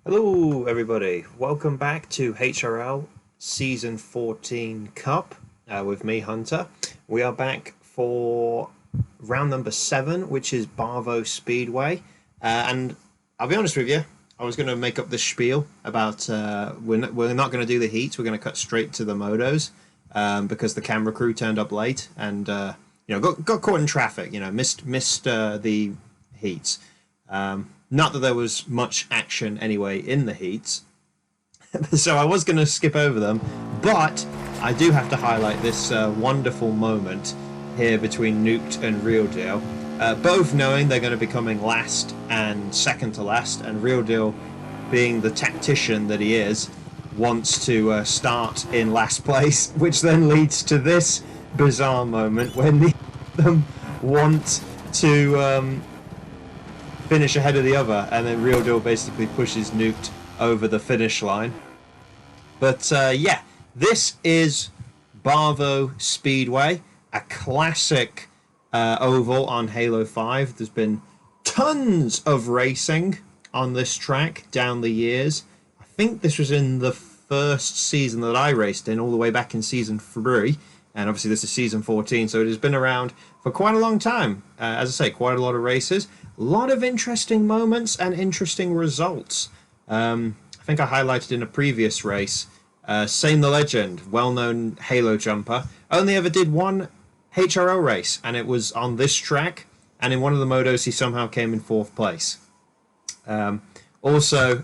Hello, everybody. Welcome back to HRL Season 14 Cup with me, Hunter. We are back for round number 7, which is Barvo Speedway. And I'll be honest with you, I was going to make up this spiel about we're not going to do the heats. We're going to cut straight to the motos because the camera crew turned up late and got caught in traffic. Missed the heats. Not that there was much action anyway in the heats, so I was going to skip over them, but I do have to highlight this wonderful moment here between Nuked and Real Deal, both knowing they're going to be coming last and second to last, and Real Deal, being the tactician that he is, wants to start in last place, which then leads to this bizarre moment when the them want to finish ahead of the other, and then Real Deal basically pushes Nuked over the finish line. But yeah, this is Barvo Speedway, a classic oval on Halo 5. There's been tons of racing on this track down the years. I think this was in the first season that I raced in, all the way back in Season 3. And obviously this is Season 14, so it has been around for quite a long time. As I say, quite a lot of races. A lot of interesting moments and interesting results. I think I highlighted in a previous race, Same the Legend, well-known Halo jumper, only ever did one HRL race, and it was on this track, and in one of the motos he somehow came in 4th place. Also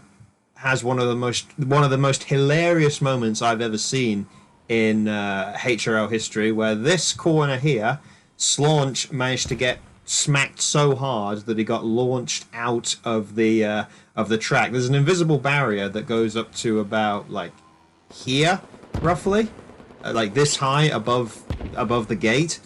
has one of the most hilarious moments I've ever seen in HRL history, where this corner here, Slaunch managed to get smacked so hard that he got launched out of the track. There's an invisible barrier that goes up to about like here, roughly, like this high above the gate,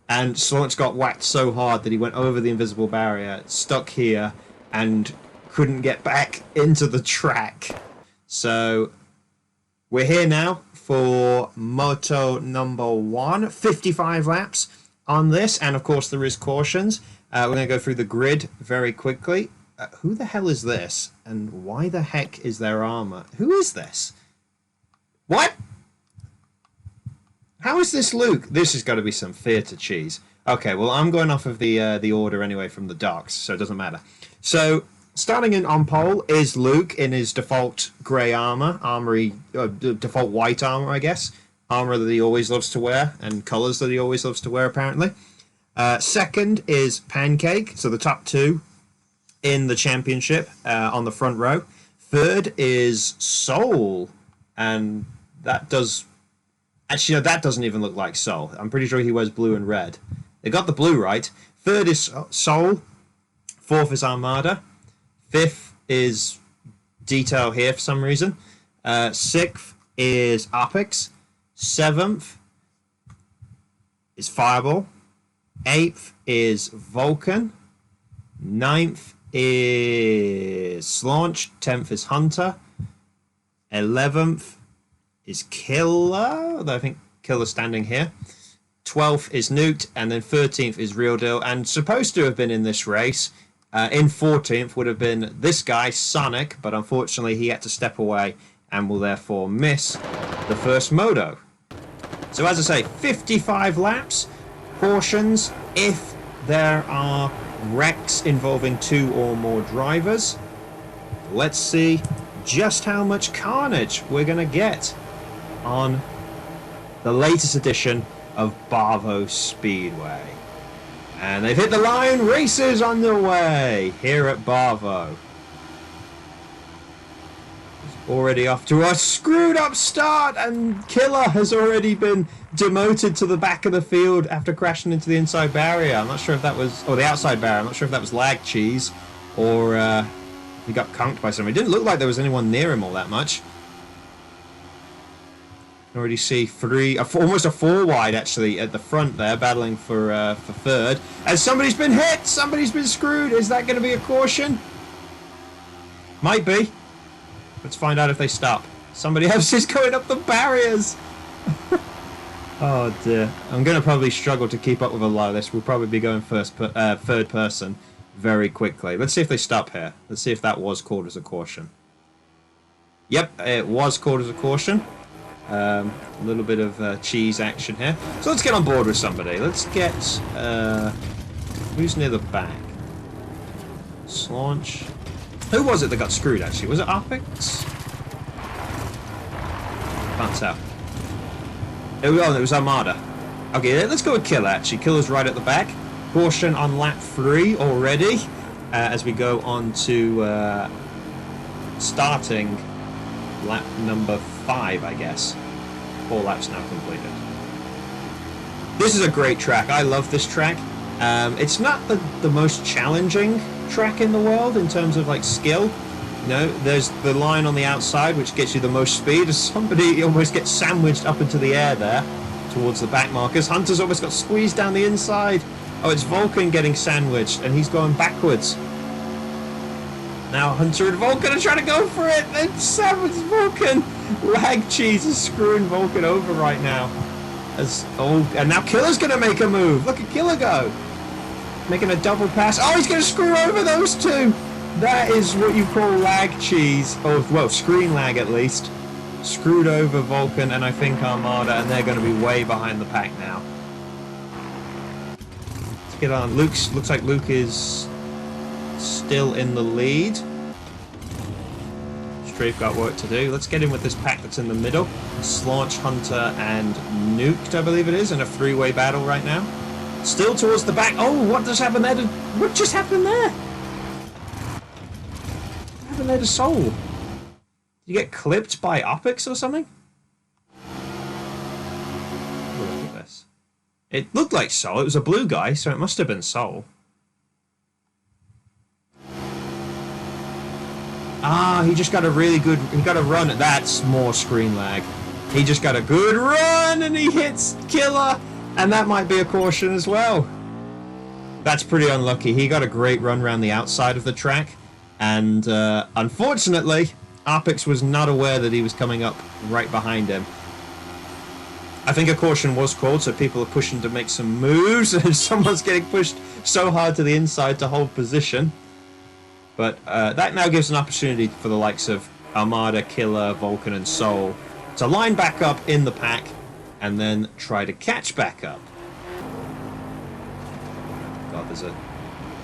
and Slaunch got whacked so hard that he went over the invisible barrier, stuck here, and couldn't get back into the track. So we're here now for Moto number 1, 55 laps on this, and of course there is cautions. We're going to go through the grid very quickly. Who the hell is this, and why the heck is there armor? Who is this? What? How is this Luke? This has got to be some theatre cheese. Okay, well I'm going off of the order anyway from the docks, so it doesn't matter. So starting in on pole is Luke in his default grey armor, default white armor, I guess. Armor that he always loves to wear, and colours that he always loves to wear, apparently. Second is Pancake, so the top two in the championship on the front row. Third is Soul, and that does... Actually, no, that doesn't even look like Soul. I'm pretty sure he wears blue and red. They got the blue right. Third is Soul. Fourth is Armada. Fifth is Detail here for some reason. Sixth is Apex. 7th is Fireball. 8th is Vulcan. 9th is Slaunch. 10th is Hunter. 11th is Killer, although I think Killer's standing here. 12th is Nuked, and then 13th is Real Deal. And supposed to have been in this race, in 14th would have been this guy, Sonic, but unfortunately he had to step away and will therefore miss the first moto. So as I say, 55 laps, cautions if there are wrecks involving 2 or more drivers. Let's see just how much carnage we're going to get on the latest edition of Barvo Speedway. And they've hit the line, races underway here at Barvo. Already off to a screwed up start, and Killer has already been demoted to the back of the field after crashing into the inside barrier. I'm not sure if that was, or the outside barrier, I'm not sure if that was lag cheese or he got conked by somebody. It didn't look like there was anyone near him all that much. You can already see almost a 4 wide actually at the front there, battling for third. And somebody's been hit, somebody's been screwed. Is that going to be a caution? Might be. Let's find out if they stop. Somebody else is going up the barriers. Oh dear. I'm going to probably struggle to keep up with a lot of this. We'll probably be going third person very quickly. Let's see if they stop here. Let's see if that was called as a caution. Yep, it was called as a caution. A little bit of cheese action here. So let's get on board with somebody. Let's get... who's near the back? Slaunch. Who was it that got screwed, actually? Was it Arpix? Can't tell. It was Armada. Okay, let's go with Killer, actually. Killer's right at the back. Caution on lap 3 already. As we go on to starting lap number 5, I guess. 4 laps now completed. This is a great track. I love this track. It's not the most challenging track in the world in terms of like skill. You know, there's the line on the outside which gets you the most speed. As somebody almost gets sandwiched up into the air there towards the back markers. Hunter's almost got squeezed down the inside. Oh, it's Vulcan getting sandwiched and he's going backwards. Now Hunter and Vulcan are trying to go for it. It's Vulcan. Lag cheese is screwing Vulcan over right now. And now Killer's going to make a move. Look at Killer go. Making a double pass. Oh, he's going to screw over those two. That is what you call lag cheese. Oh, well, screen lag at least. Screwed over Vulcan and I think Armada, and they're going to be way behind the pack now. Let's get on. Looks like Luke is still in the lead. Strafe got work to do. Let's get in with this pack that's in the middle. Slaunch, Hunter, and Nuked, I believe it is, in a 3-way battle right now. Still towards the back. Oh, what just happened there? What just happened there? What happened there to Soul? Did you get clipped by Opix or something? Oh, look at this. It looked like Soul. It was a blue guy, so it must have been Soul. Ah, he just got a really good... He got a run. That's more screen lag. He just got a good run and he hits Killer. And that might be a caution as well. That's pretty unlucky. He got a great run around the outside of the track. And unfortunately, Arpix was not aware that he was coming up right behind him. I think a caution was called, so people are pushing to make some moves. And someone's getting pushed so hard to the inside to hold position. But that now gives an opportunity for the likes of Armada, Killer, Vulcan, and Soul to line back up in the pack and then try to catch back up. God, there's a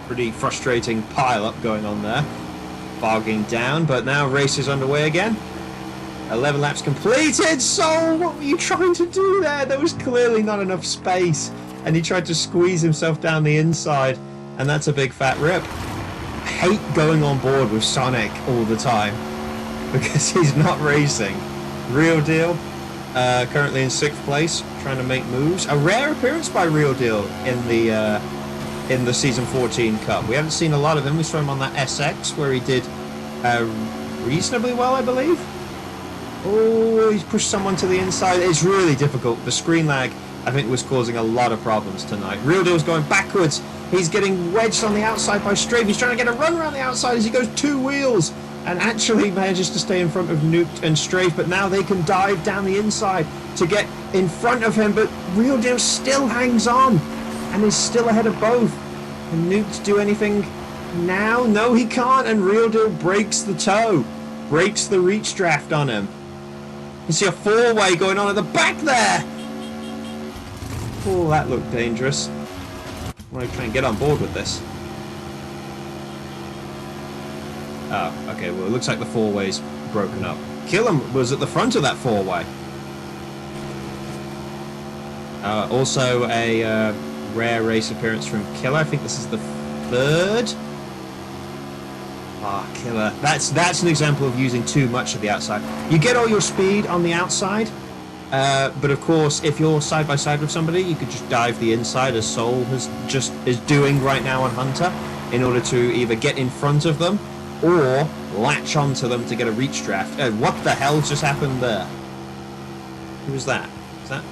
pretty frustrating pile-up going on there. Bogging down, but now race is underway again. 11 laps completed! Soul, what were you trying to do there? There was clearly not enough space, and he tried to squeeze himself down the inside, and that's a big fat rip. I hate going on board with Sonic all the time, because he's not racing. Real Deal. Currently in 6th place, trying to make moves. A rare appearance by Real Deal in the Season 14 Cup. We haven't seen a lot of him. We saw him on that SX where he did reasonably well, I believe. Oh, he's pushed someone to the inside. It's really difficult. The screen lag, I think, was causing a lot of problems tonight. Real Deal's going backwards. He's getting wedged on the outside by Strafe. He's trying to get a run around the outside as he goes 2 wheels. And actually manages to stay in front of Nuked and Strafe, but now they can dive down the inside to get in front of him, but Real Deal still hangs on and is still ahead of both. Can Nuked do anything now? No, he can't, and Real Deal breaks the toe, breaks the reach draft on him. You see a 4-way going on at the back there. Oh, that looked dangerous. I want to try and get on board with this. Oh, okay, well, it looks like the 4-way's broken up. Killam was at the front of that 4-way. Also a rare race appearance from Killer. I think this is the 3rd. Ah, Killer. That's an example of using too much of the outside. You get all your speed on the outside, but of course, if you're side by side with somebody, you could just dive the inside, as Soul is doing right now on Hunter, in order to either get in front of them or latch onto them to get a reach draft. What the hell just happened there? Who was that? Is that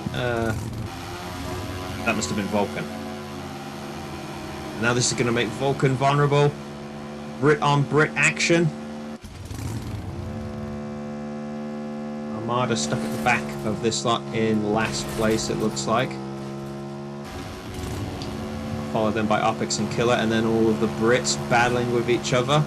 that must have been Vulcan. Now this is going to make Vulcan vulnerable. Brit on Brit action. Armada stuck at the back of this lot in last place, it looks like. Followed then by Opix and Killer, and then all of the Brits battling with each other.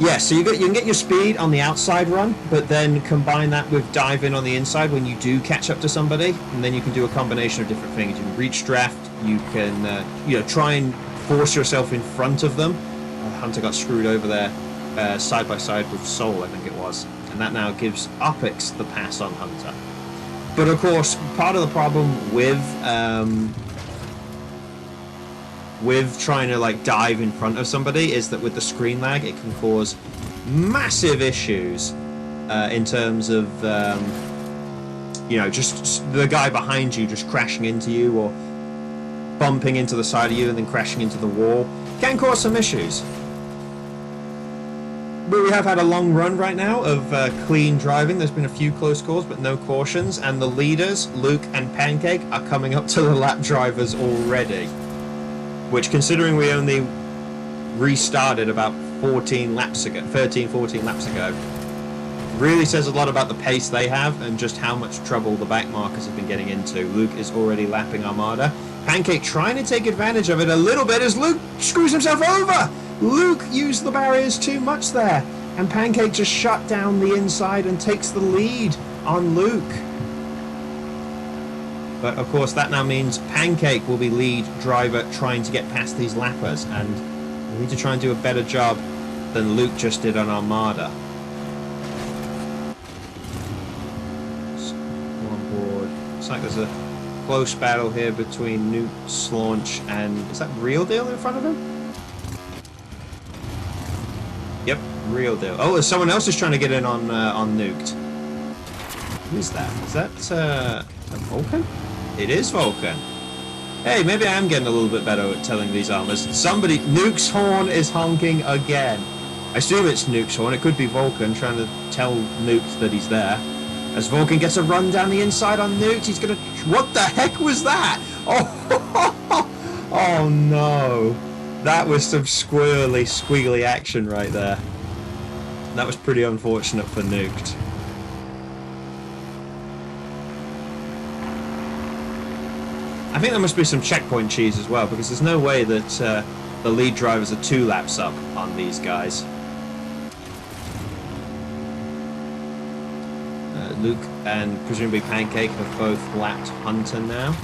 Yeah, so you can get your speed on the outside run, but then combine that with diving on the inside when you do catch up to somebody, and then you can do a combination of different things. You can reach draft, you can try and force yourself in front of them. Hunter got screwed over there side by side with Soul, I think it was, and that now gives Opix the pass on Hunter. But of course, part of the problem with trying to like dive in front of somebody is that with the screen lag it can cause massive issues in terms of just the guy behind you just crashing into you or bumping into the side of you and then crashing into the wall. Can cause some issues. But we have had a long run right now of clean driving. There's been a few close calls but no cautions, and the leaders, Luke and Pancake, are coming up to the lap drivers already. Which, considering we only restarted about 13, 14 laps ago, really says a lot about the pace they have and just how much trouble the back markers have been getting into. Luke is already lapping Armada. Pancake trying to take advantage of it a little bit as Luke screws himself over! Luke used the barriers too much there, and Pancake just shut down the inside and takes the lead on Luke. But of course that now means Pancake will be lead driver trying to get past these lappers, and we need to try and do a better job than Luke just did on Armada. Let's go on board. Looks like there's a close battle here between Nuke's launch and... is that Real Deal in front of him? Yep, Real Deal. Oh, there's someone else who's trying to get in on Nuked. Who is that? Is that a Vulcan? It is Vulcan. Hey, maybe I am getting a little bit better at telling these armors. Nuke's horn is honking again. I assume it's Nuke's horn. It could be Vulcan trying to tell Nuke that he's there. As Vulcan gets a run down the inside on Nuke, he's gonna... what the heck was that? Oh, oh no. That was some squealy action right there. That was pretty unfortunate for Nuked. I think there must be some checkpoint cheese as well, because there's no way that the lead drivers are 2 laps up on these guys. Luke and presumably Pancake have both lapped Hunter now.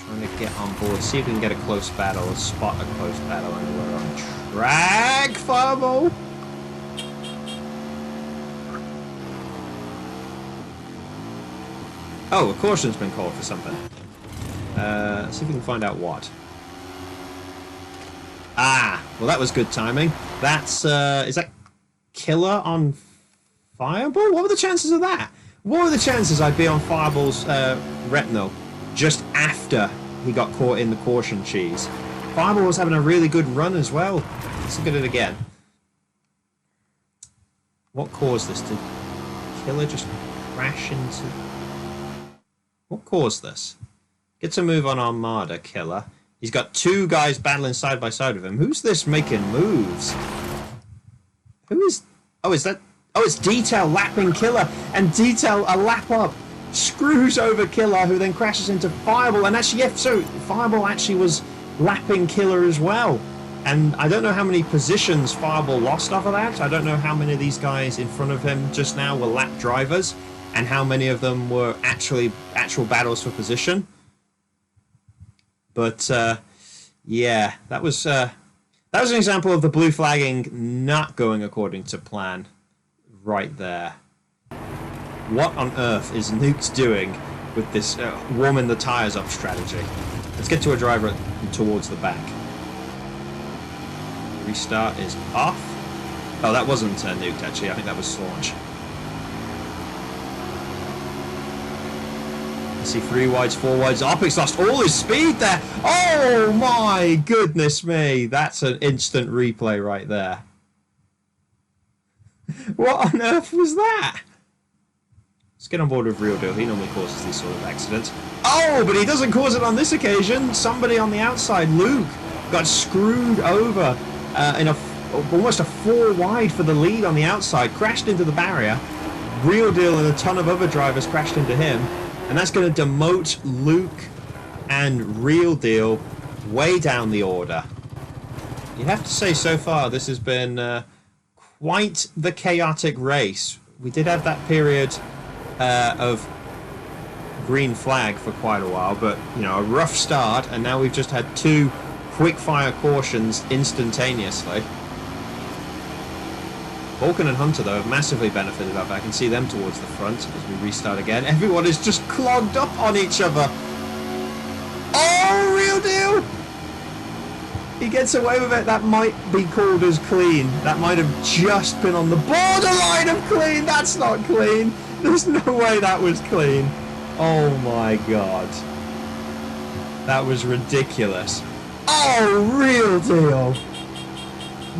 Trying to get on board, see if we can get a close battle, or spot a close battle, and we're on track. Fireball! Oh, a caution's been called for something. Let's see if we can find out what. Ah, well that was good timing. That's, is that Killer on Fireball? What were the chances of that? What were the chances I'd be on Fireball's retinal just after he got caught in the caution cheese? Fireball was having a really good run as well. Let's look at it again. What caused this? Did Killer just crash into... what caused this? Gets a move on Armada, Killer. He's got 2 guys battling side by side with him. Who's this making moves? Who is... oh, is that... oh, it's Detail lapping Killer. And Detail, a lap up, screws over Killer, who then crashes into Fireball. And actually, yeah, so Fireball actually was lapping Killer as well. And I don't know how many positions Fireball lost off of that. I don't know how many of these guys in front of him just now were lap drivers, and how many of them were actual battles for position. But yeah, that was an example of the blue flagging not going according to plan right there. What on earth is Nuke's doing with this warming the tires up strategy? Let's get to a driver towards the back. Restart is off. Oh, that wasn't Nuked actually. I think that was Slaunch. I see 3 wides, 4 wides. Opix lost all his speed there. Oh my goodness me. That's an instant replay right there. What on earth was that? Let's get on board with Real Deal. He normally causes these sort of accidents. Oh, but he doesn't cause it on this occasion. Somebody on the outside, Luke, got screwed over in almost a 4 wide for the lead on the outside. Crashed into the barrier. Real Deal and a ton of other drivers crashed into him. And that's going to demote Luke and Real Deal way down the order. You have to say so far this has been quite the chaotic race. We did have that period of green flag for quite a while, but you know, a rough start, and now we've just had 2 quick fire cautions instantaneously. Vulcan and Hunter though have massively benefited up. I can see them towards the front as we restart again. Everyone is just clogged up on each other. Oh, real deal! He gets away with it. That might be called as clean. That might have just been on the borderline of clean. That's not clean. There's no way that was clean. Oh my god. That was ridiculous. Oh, real deal.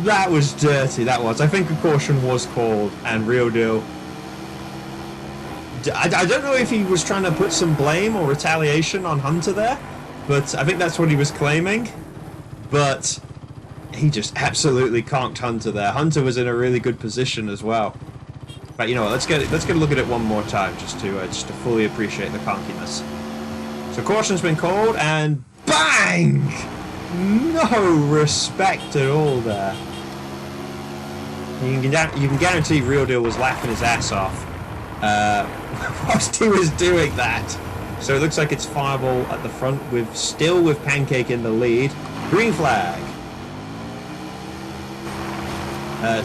That was dirty, that was. I think a caution was called, and real deal. I don't know if he was trying to put some blame or retaliation on Hunter there, but I think that's what he was claiming. But he just absolutely conked Hunter there. Hunter was in a really good position as well. But you know what, let's get a look at it one more time just to fully appreciate the conkiness. So caution's been called, and bang! No respect at all there. You can guarantee Real Deal was laughing his ass off whilst he was doing that. So it looks like it's Fireball at the front, still with Pancake in the lead. Green flag.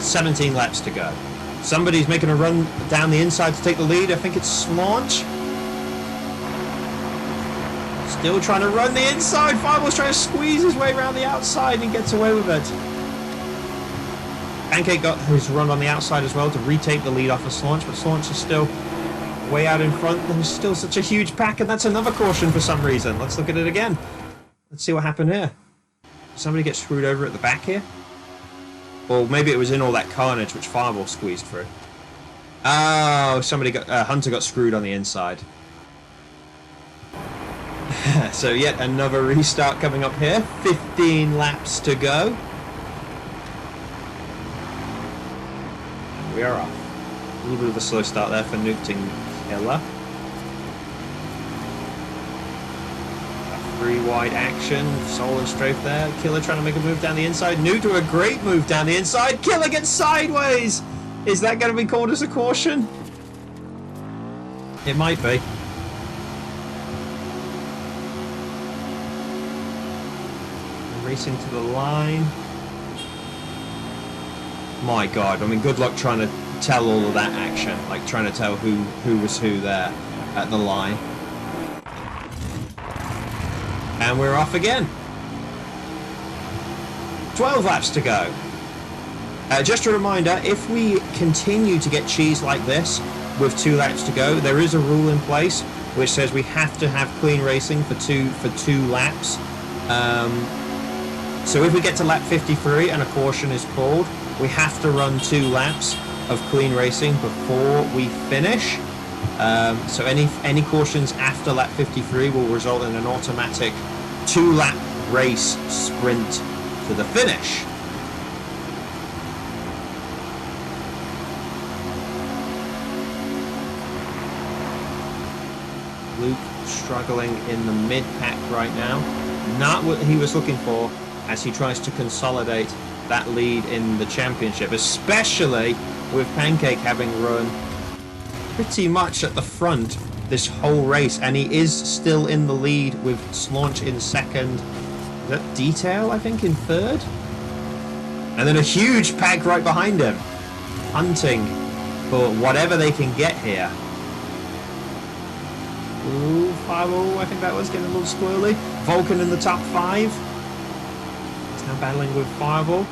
17 laps to go. Somebody's making a run down the inside to take the lead. I think it's Slaunch. Still trying to run the inside. Fireball's trying to squeeze his way around the outside and gets away with it. Pancake got his run on the outside as well to retake the lead off of Slaunch, but Slaunch is still way out in front. There's still such a huge pack, and that's another caution for some reason. Let's look at it again. Let's see what happened here. Did somebody get screwed over at the back here? Or maybe it was in all that carnage which Fireball squeezed through. Oh, Hunter got screwed on the inside. So yet another restart coming up here. 15 laps to go. We are off. A little bit of a slow start there for Nuke and Killer. Three wide action. Soul and Strafe there. Killer trying to make a move down the inside. Nuke to a great move down the inside. Killer gets sideways. Is that going to be called as a caution? It might be. Racing to the line. My god, I mean, good luck trying to tell all of that action, like trying to tell who was who there at the line. And we're off again. 12 laps to go. Just a reminder, if we continue to get cheese like this with 2 laps to go, there is a rule in place which says we have to have clean racing for two laps. So if we get to lap 53 and a caution is called, we have to run 2 laps of clean racing before we finish. So any cautions after lap 53 will result in an automatic 2-lap race sprint to the finish. Luke struggling in the mid-pack right now. Not what he was looking for as he tries to consolidate that lead in the championship, especially with Pancake having run pretty much at the front this whole race, and he is still in the lead with Slaunch in second. Is that Detail, I think, in third? And then a huge pack right behind him, hunting for whatever they can get here. Ooh, Fireball, I think that was getting a little squirrely. Vulcan in the top 5. He's now battling with Fireball.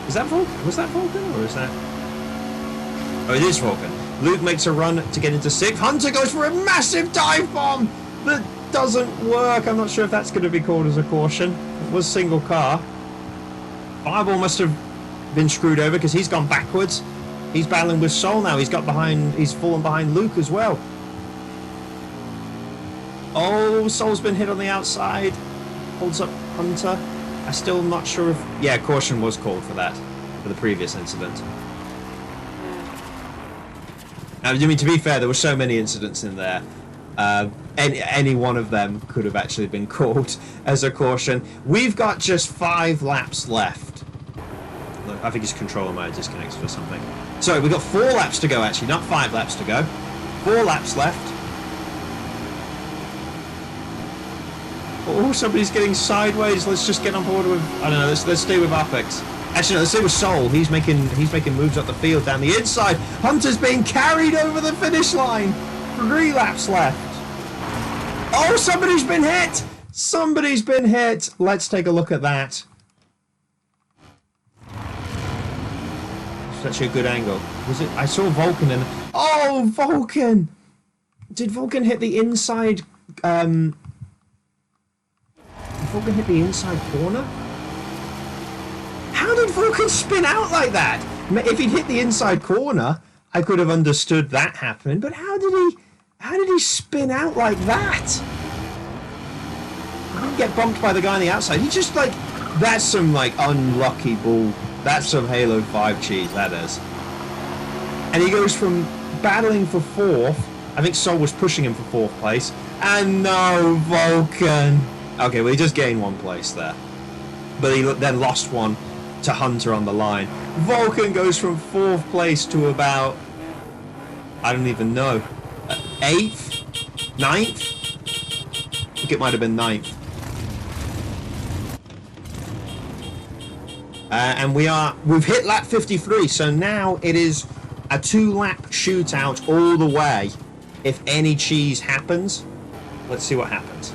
Is that Vulcan? Was that Vulcan, or is that... Oh, it is Vulcan. Luke makes a run to get into 6th. Hunter goes for a massive dive bomb that doesn't work. I'm not sure if that's going to be called as a caution. It was single car. Fireball must have been screwed over because he's gone backwards. He's battling with Soul now. He's fallen behind Luke as well. Oh, Soul's been hit on the outside. Holds up Hunter. I'm still not sure if... Yeah, caution was called for that, for the previous incident. Now, I mean, to be fair, there were so many incidents in there. Any one of them could have actually been called as a caution. We've got just 5 laps left. Look, I think his controller might have disconnected or something. So we've got 4 laps to go, actually, not 5 laps to go. 4 laps left. Oh, somebody's getting sideways. Let's just get on board with, I don't know, let's stay with Apex. Actually, no, let's stay with Soul. He's making moves up the field down the inside. Hunter's being carried over the finish line. 3 laps left. Oh, somebody's been hit. Somebody's been hit. Let's take a look at that. It's actually a good angle. Was it? I saw Vulcan in. Oh, Vulcan! Did Vulcan hit the inside? Did Vulcan hit the inside corner? How did Vulcan spin out like that? If he'd hit the inside corner, I could have understood that happening. But how did he spin out like that? He didn't get bumped by the guy on the outside. He just like, that's some like unlucky bull. That's some Halo 5 cheese, that is. And he goes from battling for 4th. I think Sol was pushing him for 4th place. And no, Vulcan. Okay, well, he just gained 1 place there. But he then lost 1 to Hunter on the line. Vulcan goes from 4th place to about, I don't even know, 8th? 9th? I think it might have been 9th. And we've hit lap 53, so now it is a 2-lap shootout all the way. If any cheese happens, let's see what happens.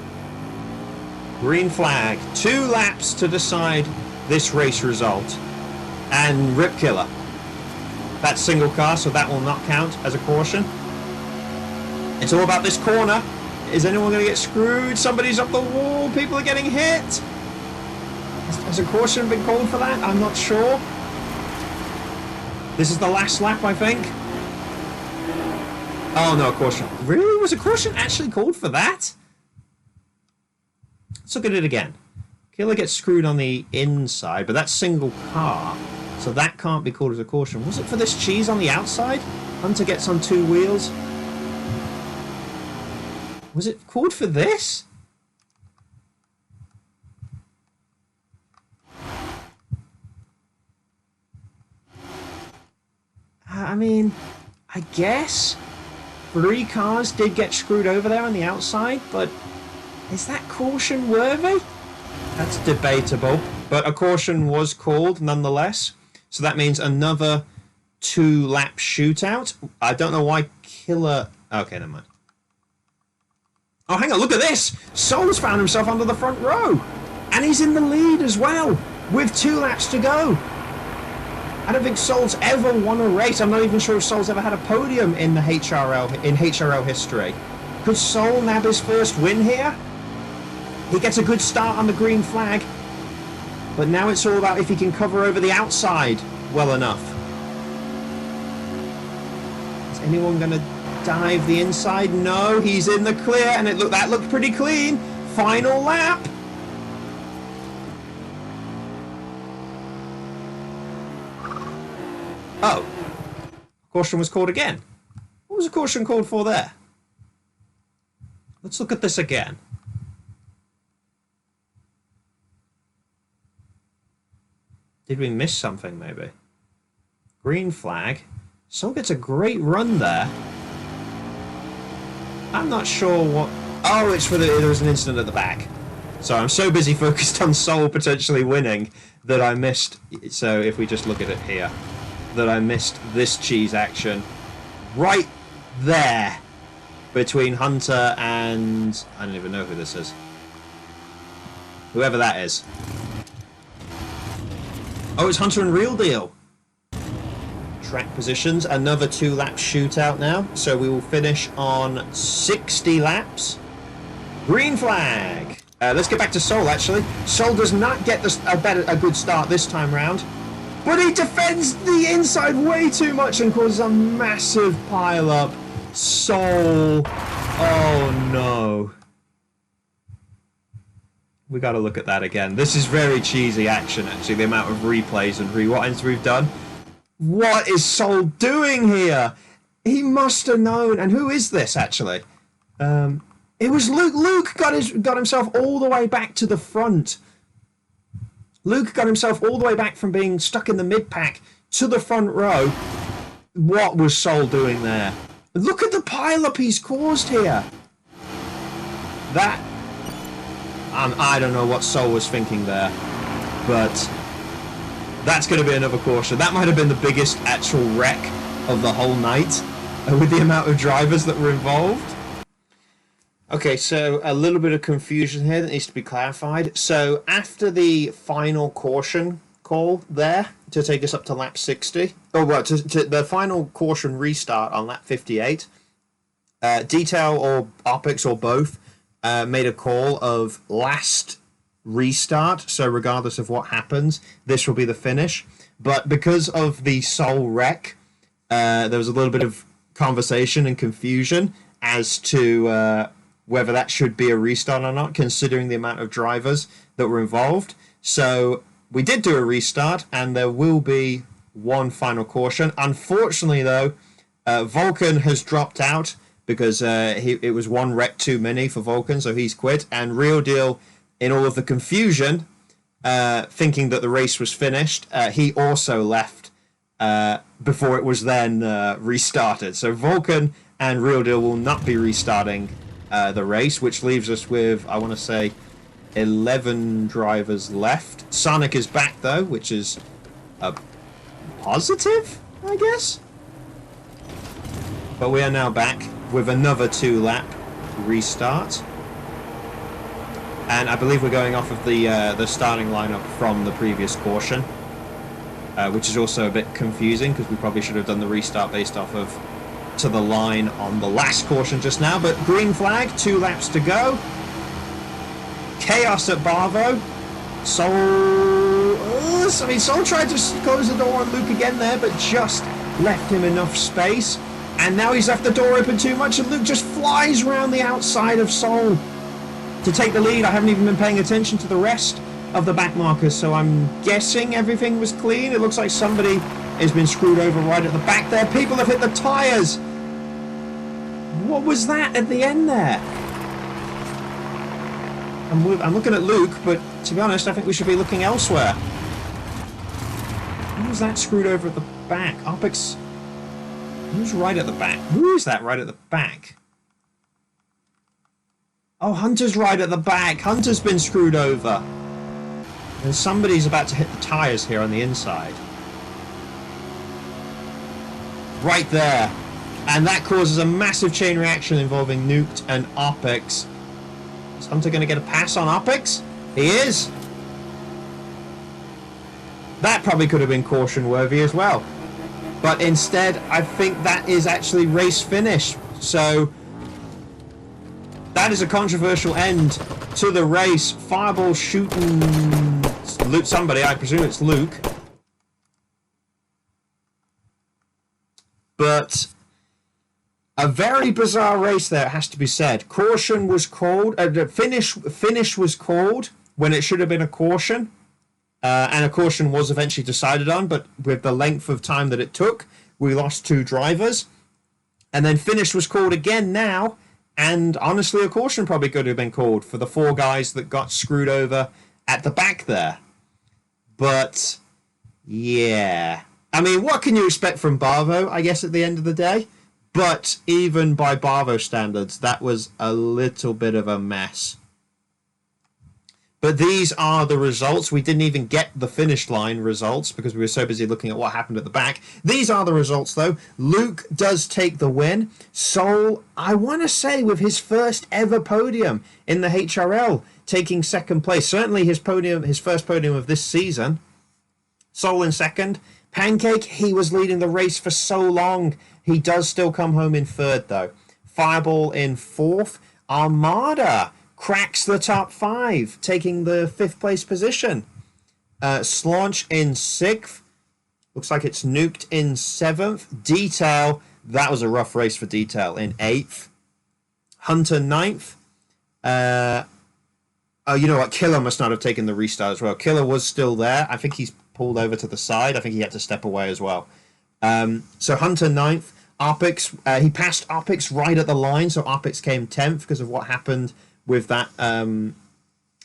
Green flag, 2 laps to decide this race result. And Rip Killer. That's single car, so that will not count as a caution. It's all about this corner. Is anyone going to get screwed? Somebody's up the wall. People are getting hit. Has a caution been called for that? I'm not sure. This is the last lap, I think. Oh, no, a caution. Really? Was a caution actually called for that? Let's look at it again. Killer gets screwed on the inside, but that's single car, so that can't be called as a caution. Was it for this cheese on the outside? Hunter gets on 2 wheels. Was it called for this? I mean, I guess 3 cars did get screwed over there on the outside, but is that caution worthy? That's debatable, but a caution was called nonetheless. So that means another 2-lap shootout. I don't know why Killer... Okay, never mind. Oh, hang on, look at this! Soul's found himself under the front row. And he's in the lead as well, with 2 laps to go. I don't think Soul's ever won a race. I'm not even sure if Soul's ever had a podium in the HRL history. Could Soul nab his first win here? He gets a good start on the green flag, but now it's all about if he can cover over the outside well enough. Is anyone going to dive the inside? No, he's in the clear, and that looked pretty clean. Final lap. Oh, caution was called again. What was the caution called for there? Let's look at this again. Did we miss something, maybe? Green flag. Soul gets a great run there. I'm not sure what... Oh, it's for there was an incident at the back. So I'm so busy focused on Soul potentially winning that I missed... So if we just look at it here, that I missed this cheese action right there between Hunter and... I don't even know who this is. Whoever that is. Oh, it's Hunter and Real Deal. Track positions, another 2-lap shootout now. So we will finish on 60 laps. Green flag. Let's get back to Soul, actually. Soul does not get a good start this time round. But he defends the inside way too much and causes a massive pile-up. Soul. Oh, no. We got to look at that again. This is very cheesy action, actually, the amount of replays and rewinds we've done. What is Soul doing here? He must have known. And who is this, actually? It was Luke. Luke got himself all the way back to the front. Luke got himself all the way back from being stuck in the mid-pack to the front row. What was Sol doing there? Look at the pileup he's caused here. That... I don't know what Sol was thinking there, but that's going to be another caution. That might have been the biggest actual wreck of the whole night, with the amount of drivers that were involved. Okay, so a little bit of confusion here that needs to be clarified. So after the final caution call there to take us up to lap 60, oh right, to the final caution restart on lap 58, Detail or Opix or both made a call of last restart. So regardless of what happens, this will be the finish. But because of the Sol wreck, there was a little bit of conversation and confusion as to whether that should be a restart or not, considering the amount of drivers that were involved. So we did do a restart, and there will be one final caution. Unfortunately, though, Vulcan has dropped out because it was one wreck too many for Vulcan, so he's quit. And Real Deal, in all of the confusion, thinking that the race was finished, he also left before it was then restarted. So Vulcan and Real Deal will not be restarting the race, which leaves us with, I want to say, 11 drivers left. Sonic is back, though, which is a positive, I guess. But we are now back with another 2-lap restart. And I believe we're going off of the starting lineup from the previous caution, which is also a bit confusing because we probably should have done the restart based off of to the line on the last caution just now. But green flag, 2 laps to go. Chaos at Barvo. Sol tried to close the door on Luke again there, but just left him enough space. And now he's left the door open too much, and Luke just flies around the outside of Sol to take the lead. I haven't even been paying attention to the rest of the back markers, so I'm guessing everything was clean. It looks like somebody has been screwed over right at the back there. People have hit the tyres. What was that at the end there? I'm looking at Luke, but to be honest, I think we should be looking elsewhere. Who was that screwed over at the back? Opix. Who's right at the back? Who is that right at the back? Oh, Hunter's right at the back. Hunter's been screwed over. And somebody's about to hit the tyres here on the inside. Right there. And that causes a massive chain reaction involving Nuked and Opix. Is Hunter going to get a pass on Opix? He is. That probably could have been caution worthy as well. But instead, I think that is actually race finish. So that is a controversial end to the race. Fireball shooting Luke, somebody, I presume it's Luke. But a very bizarre race there, it has to be said. Caution was called, finish was called when it should have been a caution. And a caution was eventually decided on, but with the length of time that it took, we lost 2 drivers. And then finish was called again now, and honestly, a caution probably could have been called for the 4 guys that got screwed over at the back there. But, yeah. I mean, what can you expect from Barvo, I guess, at the end of the day? But even by Barvo standards, that was a little bit of a mess. But these are the results. We didn't even get the finish line results because we were so busy looking at what happened at the back. These are the results, though. Luke does take the win. Sol, I want to say, with his first ever podium in the HRL, taking 2nd place. Certainly his first podium of this season. Sol in 2nd. Pancake, he was leading the race for so long. He does still come home in 3rd, though. Fireball in 4th. Armada cracks the top 5, taking the 5th place position. Slaunch in 6th. Looks like it's Nuked in 7th. Detail, that was a rough race for Detail, in 8th. Hunter 9th. Oh, you know what? Killer must not have taken the restart as well. Killer was still there. I think he's pulled over to the side. I think he had to step away as well. So Hunter 9th. Arpix, he passed Arpix right at the line, so Arpix came 10th because of what happened with that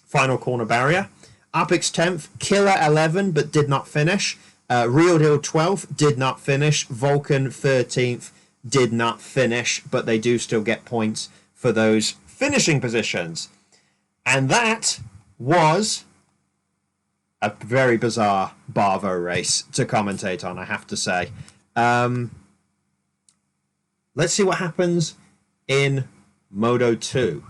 final corner barrier. Arpix 10th, Killer 11, but did not finish. Real Deal 12th, did not finish. Vulcan 13th, did not finish, but they do still get points for those finishing positions. And that was a very bizarre Barvo race to commentate on, I have to say. Let's see what happens in Moto 2.